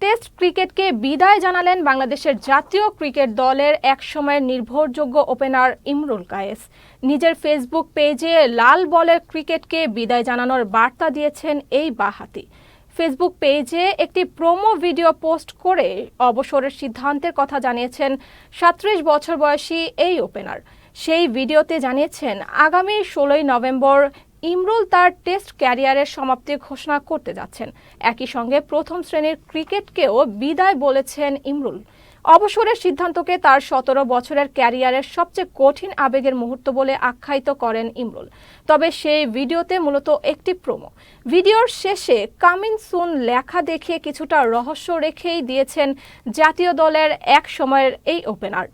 Test ক্রিকেটকে বিদায় জানালেন বাংলাদেশের জাতীয় ক্রিকেট দলের একসময়ের নির্ভরযোগ্য ওপেনার ইমরুল কায়েস। নিজের ফেসবুক পেজে লাল বলের ক্রিকেটকে বিদায় জানানোর বার্তা দিয়েছেন এই বাঁহাতি। ফেসবুক পেজে একটি প্রোমো ভিডিও পোস্ট করে অবসরের সিদ্ধান্তের কথা জানিয়েছেন ৩৭ বছর বয়সী এই ওপেনার। সেই ভিডিওতে জানিয়েছেন আগামী ১৬ই নভেম্বর ইমরুল তার টেস্ট ক্যারিয়ারের সমাপ্তি ঘোষণা করতে যাচ্ছেন। একই সঙ্গে প্রথম শ্রেণীর ক্রিকেটকেও বিদায় বলেছেন ইমরুল। অবসরের সিদ্ধান্তকে তার ১৭ বছরের ক্যারিয়ারের সবচেয়ে কঠিন আবেগের মুহূর্ত বলে আখ্যায়িত করেন ইমরুল। তবে সেই ভিডিওতে মূলত একটি প্রোমো। ভিডিওর শেষে কামিং সুন লেখা দেখিয়ে কিছুটা রহস্য রেখেই দিয়েছেন জাতীয় দলের এক সময়ের এই ওপেনার।